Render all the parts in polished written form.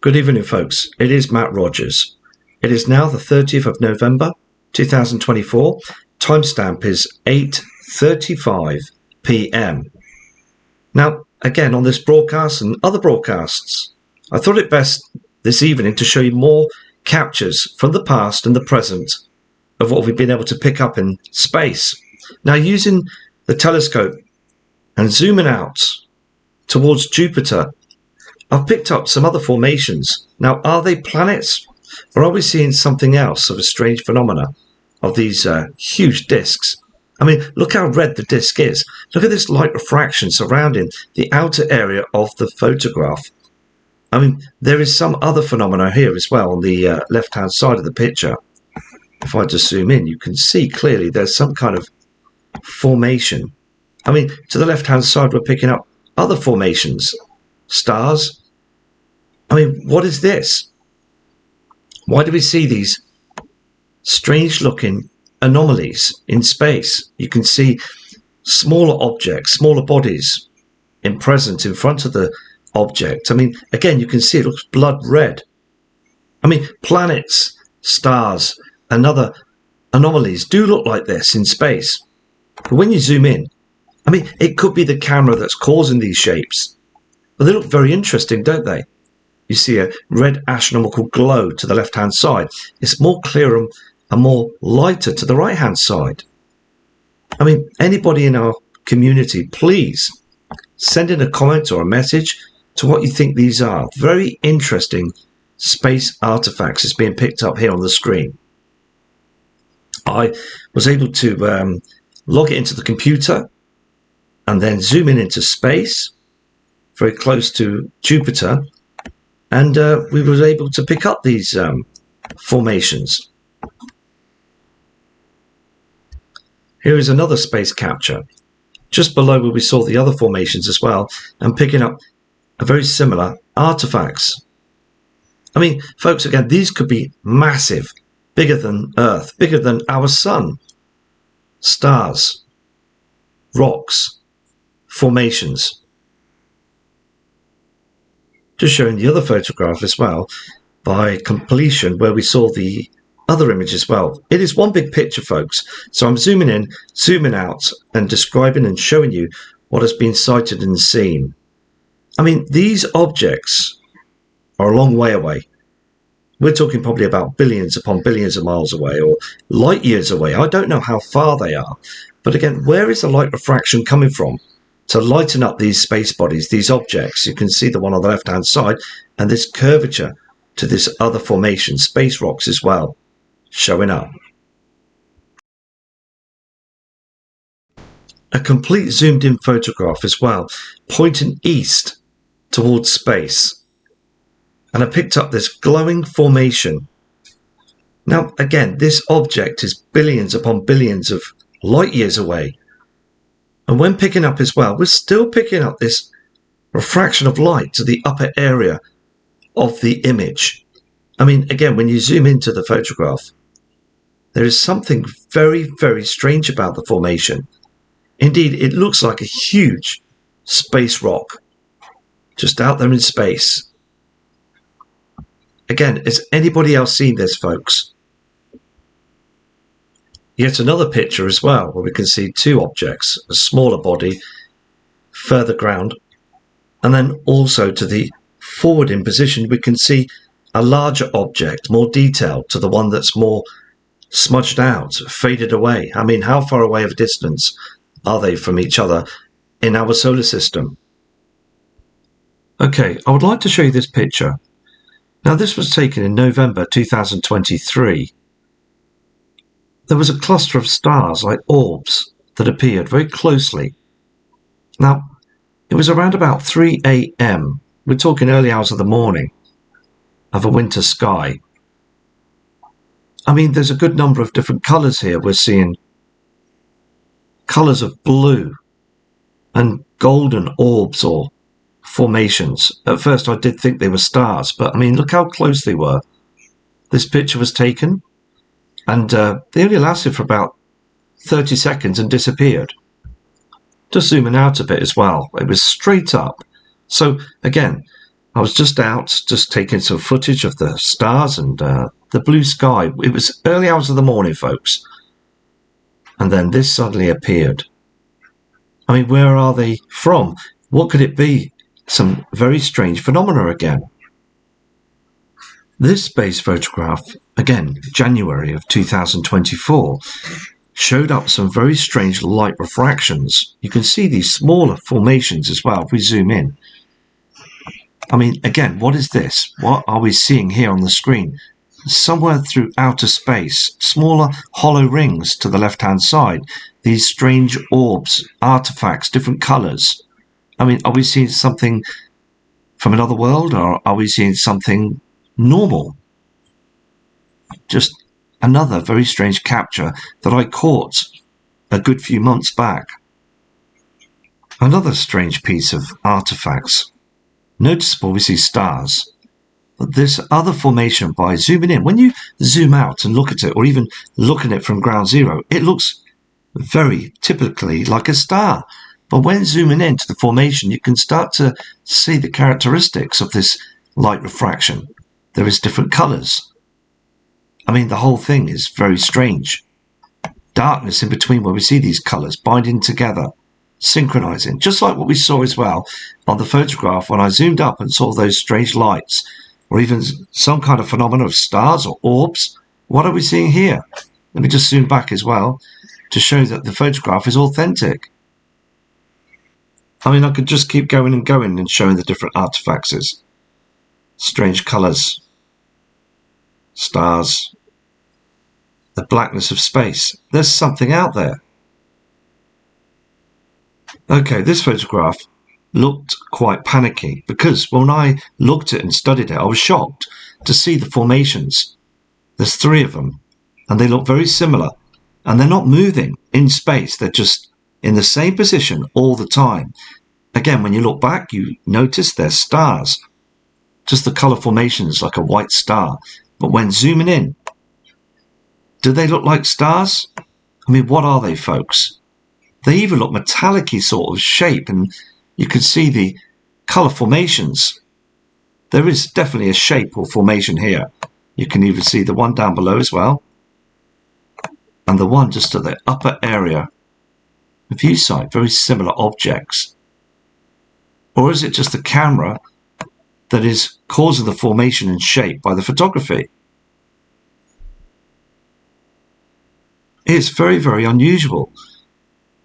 Good evening, folks. It is Matt Rogers. It is now the 30th of November, 2024. Timestamp is 8:35 p.m. Now, again, on this broadcast and other broadcasts, I thought it best this evening to show you more captures from the past and the present of what we've been able to pick up in space. Now, using the telescope and zooming out towards Jupiter, I've picked up some other formations. Now, are they planets, or are we seeing something else of a strange phenomena of these huge disks? I mean, look how red the disk is. Look at this light refraction surrounding the outer area of the photograph. I mean, there is some other phenomena here as well on the left-hand side of the picture. If I just zoom in, you can see clearly there's some kind of formation. I mean, to the left-hand side, we're picking up other formations, stars. I mean, what is this? Why do we see these strange-looking anomalies in space? You can see smaller objects, smaller bodies present in front of the object. I mean, again, you can see it looks blood red. I mean, planets, stars, and other anomalies do look like this in space. But when you zoom in, I mean, it could be the camera that's causing these shapes. But they look very interesting, don't they? You see a red astronomical glow to the left-hand side. It's more clear and more lighter to the right-hand side. I mean, anybody in our community, please send in a comment or a message to what you think these are. Very interesting space artifacts is being picked up here on the screen. I was able to log it into the computer and then zoom in into space, very close to Jupiter, and we were able to pick up these formations. Here is another space capture, just below where we saw the other formations as well, and picking up a very similar artifacts. I mean, folks, again, these could be massive, bigger than Earth, bigger than our sun, stars, rocks, formations. Just showing the other photograph as well by completion, where we saw the other image as well. It is one big picture, folks. So I'm zooming in, zooming out, and describing and showing you what has been sighted and seen. I mean, these objects are a long way away. We're talking probably about billions upon billions of miles away, or light years away. I don't know how far they are. But again, where is the light refraction coming from to lighten up these space bodies, these objects? You can see the one on the left-hand side, and this curvature to this other formation, space rocks as well, showing up. A complete zoomed-in photograph as well, pointing east towards space. And I picked up this glowing formation. Now, again, this object is billions upon billions of light years away. And when picking up as well, we're still picking up this refraction of light to the upper area of the image. I mean, again, when you zoom into the photograph, there is something very, very strange about the formation. Indeed, it looks like a huge space rock just out there in space. Again, has anybody else seen this, folks? Yet another picture as well, where we can see two objects, a smaller body, further ground, and then also to the forward in position, we can see a larger object, more detailed to the one that's more smudged out, faded away. I mean, how far away of a distance are they from each other in our solar system? Okay, I would like to show you this picture. Now, this was taken in November 2023. There was a cluster of stars like orbs that appeared very closely. Now, it was around about 3 a.m. We're talking early hours of the morning of a winter sky. I mean, there's a good number of different colours here. We're seeing colours of blue and golden orbs or formations. At first I did think they were stars, but I mean, look how close they were. This picture was taken and they only lasted for about 30 seconds and disappeared. Just zooming out a bit as well, it was straight up. So again, I was just out, just taking some footage of the stars and the blue sky. It was early hours of the morning, folks. And then this suddenly appeared. I mean, where are they from? What could it be? Some very strange phenomena again. This space photograph, again, January of 2024, showed up some very strange light refractions. You can see these smaller formations as well if we zoom in. I mean, again, what is this? What are we seeing here on the screen? Somewhere through outer space, smaller hollow rings to the left-hand side, these strange orbs, artifacts, different colors. I mean, are we seeing something from another world, or are we seeing something normal? Just another very strange capture that I caught a good few months back. Another strange piece of artifacts. Noticeable, we see stars. But this other formation, by zooming in, when you zoom out and look at it, or even look at it from ground zero, it looks very typically like a star. But when zooming into the formation, you can start to see the characteristics of this light refraction. There is different colors. I mean, the whole thing is very strange. Darkness in between where we see these colors binding together, synchronizing, just like what we saw as well on the photograph when I zoomed up and saw those strange lights, or even some kind of phenomenon of stars or orbs. What are we seeing here? Let me just zoom back as well to show that the photograph is authentic. I mean, I could just keep going and showing the different artifacts. Strange colors, stars, the blackness of space. There's something out there. Okay, this photograph looked quite panicky because when I looked at it and studied it, I was shocked to see the formations. There's 3 of them, and they look very similar, and they're not moving in space. They're just in the same position all the time. Again, when you look back, you notice they're stars. Just the color formations like a white star. But when zooming in, do they look like stars? I mean, what are they, folks? They even look metallic-y sort of shape, and you can see the color formations. There is definitely a shape or formation here. You can even see the one down below as well, and the one just at the upper area view site. Very similar objects. Or is it just the camera that is causing the formation and shape by the photography? It's very, very unusual.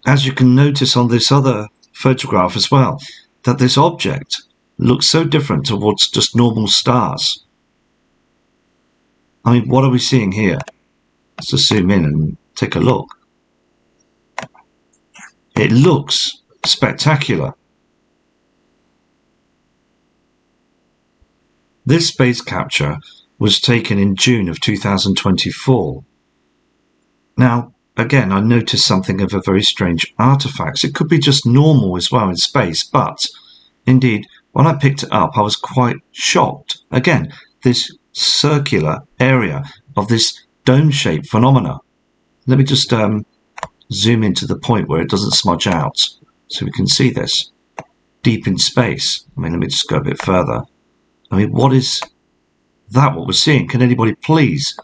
As you can notice on this other photograph as well, that this object looks so different towards just normal stars. I mean, what are we seeing here? Let's just zoom in and take a look. It looks spectacular. This space capture was taken in June of 2024. Now, again, I noticed something of a very strange artifacts. It could be just normal as well in space, but indeed, when I picked it up, I was quite shocked. Again, this circular area of this dome-shaped phenomena. Let me just zoom into the point where it doesn't smudge out so we can see this deep in space. I mean, let me just go a bit further. I mean, what is that, what we're seeing? Can anybody please,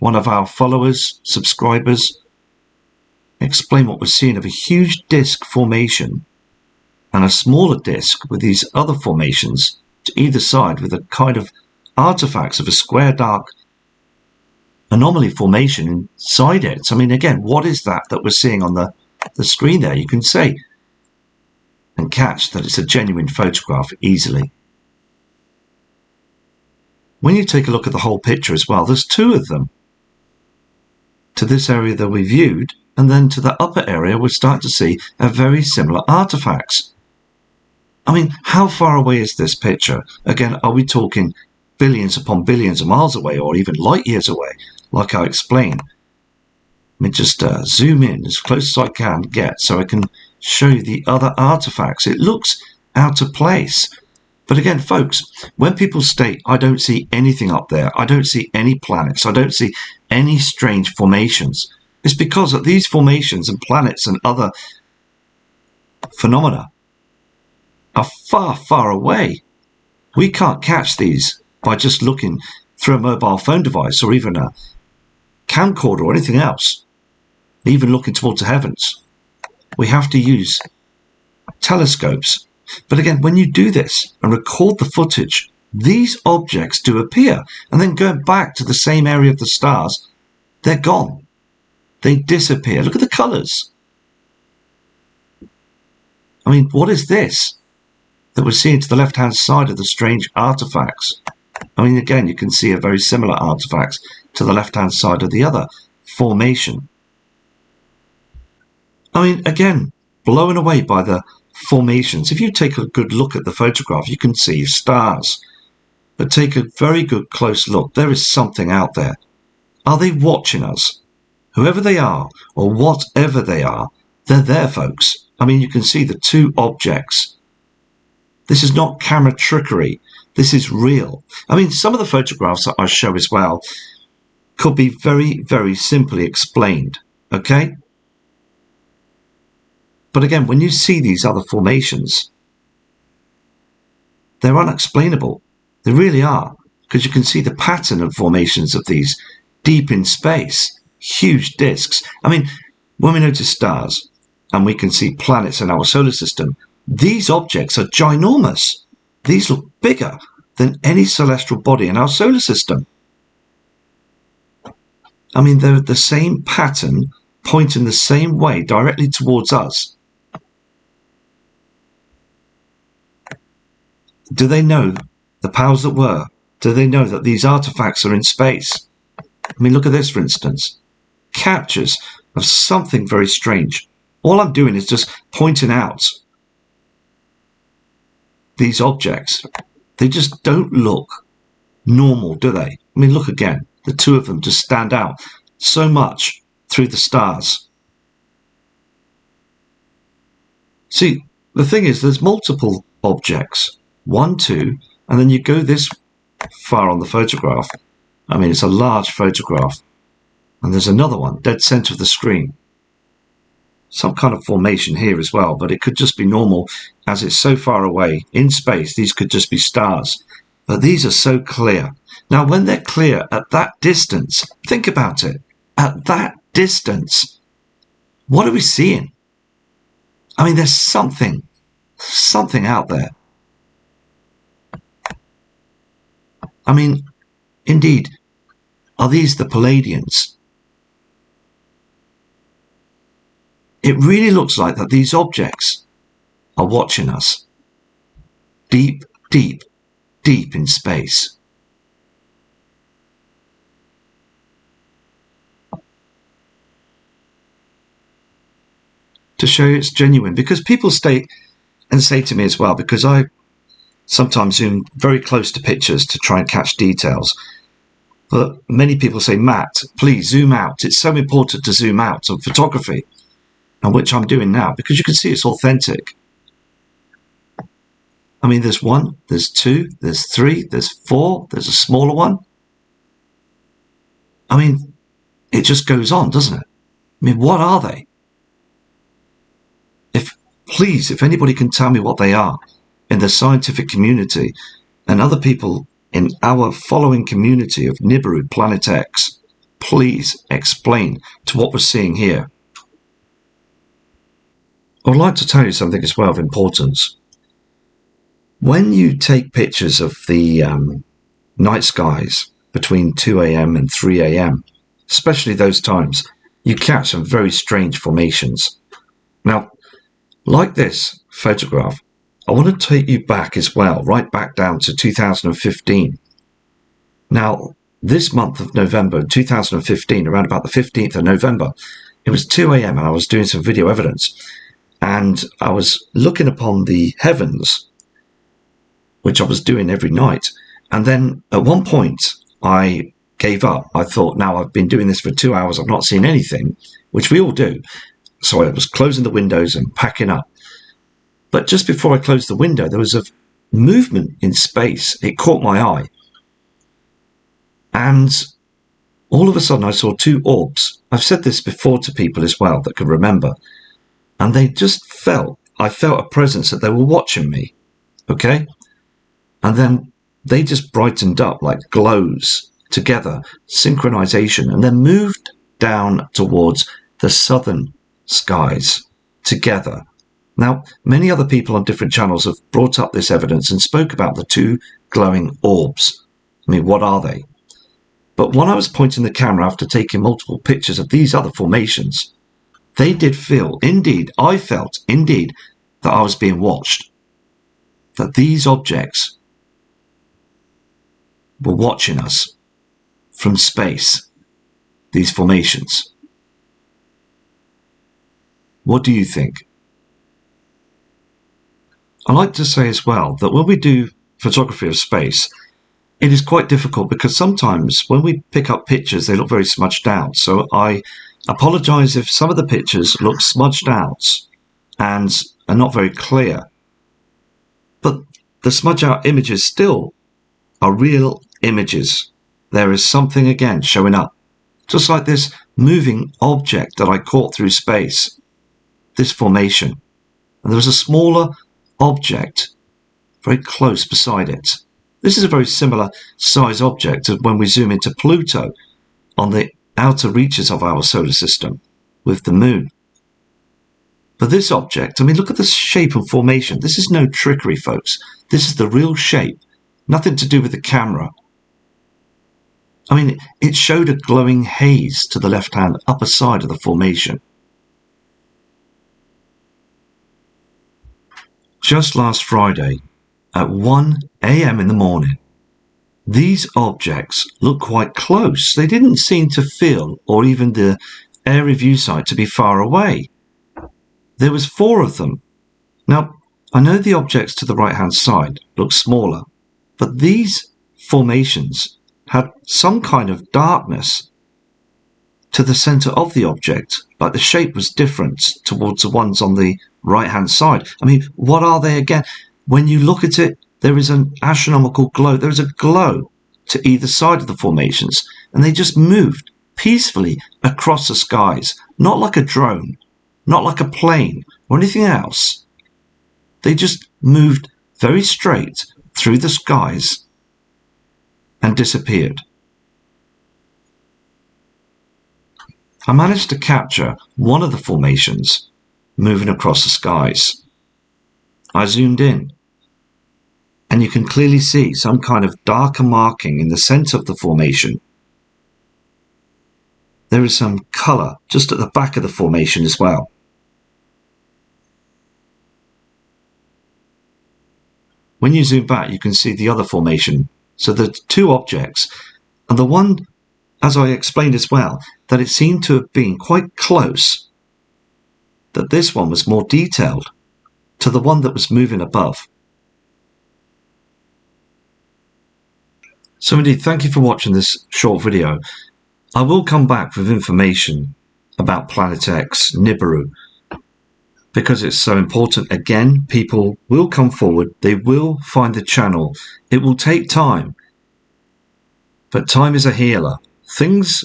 one of our followers, subscribers, explain what we're seeing of a huge disk formation and a smaller disk with these other formations to either side with a kind of artifacts of a square dark anomaly formation inside it? I mean, again, what is that we're seeing on the screen there? You can say and catch that it's a genuine photograph easily. When you take a look at the whole picture as well, there's 2 of them. To this area that we viewed, and then to the upper area, we're starting to see a very similar artifacts. I mean, how far away is this picture? Again, are we talking billions upon billions of miles away, or even light years away, like I explained? Let me just zoom in as close as I can get so I can show you the other artifacts. It looks out of place. But again, folks, when people state, I don't see anything up there, I don't see any planets, I don't see any strange formations, it's because of these formations and planets and other phenomena are far, far away. We can't catch these by just looking through a mobile phone device or even a camcorder or anything else, even looking towards the heavens. We have to use telescopes. But again, when you do this and record the footage, these objects do appear, and then going back to the same area of the stars, they're gone. They disappear. Look at the colours. I mean, what is this that we're seeing to the left-hand side of the strange artifacts? I mean, again, you can see a very similar artifacts to the left-hand side of the other formation. I mean, again, blown away by the formations. If you take a good look at the photograph, you can see stars. But take a very good close look. There is something out there. Are they watching us? Whoever they are, or whatever they are, they're there, folks. I mean, you can see the two objects. This is not camera trickery. This is real. I mean, some of the photographs that I show as well could be very, very simply explained, okay? But again, when you see these other formations, they're unexplainable. They really are, because you can see the pattern of formations of these deep in space, huge disks. I mean, when we notice stars and we can see planets in our solar system, these objects are ginormous. These look bigger than any celestial body in our solar system. I mean, they're the same pattern, pointing the same way directly towards us. Do they know, the powers that were, do they know that these artifacts are in space? I mean, look at this, for instance. Captures of something very strange. All I'm doing is just pointing out these objects. They just don't look normal, do they? I mean, look again. The two of them just stand out so much through the stars. See, the thing is, there's multiple objects. 1, 2, and then you go this far on the photograph. I mean, it's a large photograph. And there's another one, dead center of the screen. Some kind of formation here as well, but it could just be normal as it's so far away in space. These could just be stars, but these are so clear. Now, when they're clear at that distance, think about it. At that distance, what are we seeing? I mean, there's something out there. I mean, indeed, are these the Palladians? It really looks like that these objects are watching us deep, deep, deep in space. To show you it's genuine, because people say to me as well, because I sometimes zoom very close to pictures to try and catch details. But many people say, Matt, please zoom out. It's so important to zoom out on photography, and which I'm doing now, because you can see it's authentic. I mean, there's 1, there's 2, there's 3, there's 4, there's a smaller one. I mean, it just goes on, doesn't it? I mean, what are they? Please, if anybody can tell me what they are in the scientific community and other people in our following community of NIBIRU Planet X, please explain to what we're seeing here. I would like to tell you something as well of importance. When you take pictures of the night skies between 2 a.m. and 3 a.m., especially those times, you catch some very strange formations. Now, like this photograph, I want to take you back as well, right back down to 2015. Now, this month of November 2015, around about the 15th of November, it was 2 a.m. and I was doing some video evidence. And I was looking upon the heavens, which I was doing every night. And then at one point, I gave up. I thought, now I've been doing this for 2 hours, I've not seen anything, which we all do. So I was closing the windows and packing up. But just before I closed the window, there was a movement in space. It caught my eye. And all of a sudden I saw 2 orbs. I've said this before to people as well that can remember. And they just I felt a presence that they were watching me. Okay? and then they just brightened up like glows together, synchronization, and then moved down towards the southern skies together. Now, many other people on different channels have brought up this evidence and spoke about the two glowing orbs. I mean, what are they? But when I was pointing the camera after taking multiple pictures of these other formations, they did feel, indeed, I felt, indeed, that I was being watched. That these objects were watching us from space, these formations. What do you think? I like to say as well that when we do photography of space, it is quite difficult because sometimes when we pick up pictures, they look very smudged out. So I apologize if some of the pictures look smudged out and are not very clear. But the smudge out images still are real images. There is something again showing up. Just like this moving object that I caught through space, this formation. And there was a smaller object very close beside it. This is a very similar size object to when we zoom into Pluto on the outer reaches of our solar system with the moon. But this object, I mean, look at the shape and formation. This is no trickery, folks. This is the real shape. Nothing to do with the camera. I mean, it showed a glowing haze to the left-hand upper side of the formation. Just last Friday, at 1 a.m. in the morning, these objects looked quite close. They didn't seem to feel, or even the area view site, to be far away. There was 4 of them. Now, I know the objects to the right-hand side look smaller, but these formations had some kind of darkness to the center of the object, like the shape was different towards the ones on the right-hand side. I mean, what are they again? When you look at it, there is an astronomical glow. There is a glow to either side of the formations, and they just moved peacefully across the skies, not like a drone, not like a plane or anything else. They just moved very straight through the skies and disappeared. I managed to capture one of the formations moving across the skies. I zoomed in, and you can clearly see some kind of darker marking in the center of the formation. There is some color just at the back of the formation as well. When you zoom back, you can see the other formation. So the 2 objects, and the one, as I explained as well, that it seemed to have been quite close, that this one was more detailed to the one that was moving above. So indeed, thank you for watching this short video. I will come back with information about Planet X, NIBIRU, because it's so important. Again, people will come forward. They will find the channel. It will take time, but time is a healer. Things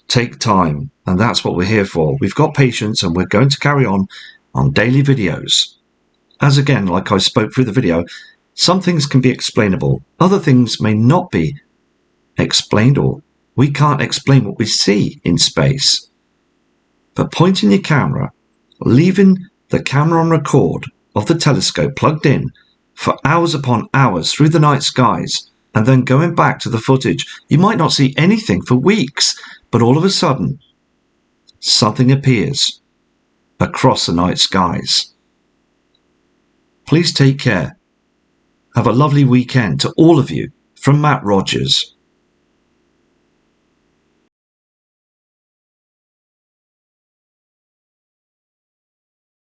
take time, and that's what we're here for. We've got patience, and we're going to carry on daily videos. As again, like I spoke through the video, some things can be explainable. Other things may not be explained, or we can't explain what we see in space. But pointing your camera, leaving the camera on record of the telescope plugged in for hours upon hours through the night skies, and then going back to the footage, you might not see anything for weeks, but all of a sudden, something appears across the night skies. Please take care. Have a lovely weekend to all of you from Matt Rogers.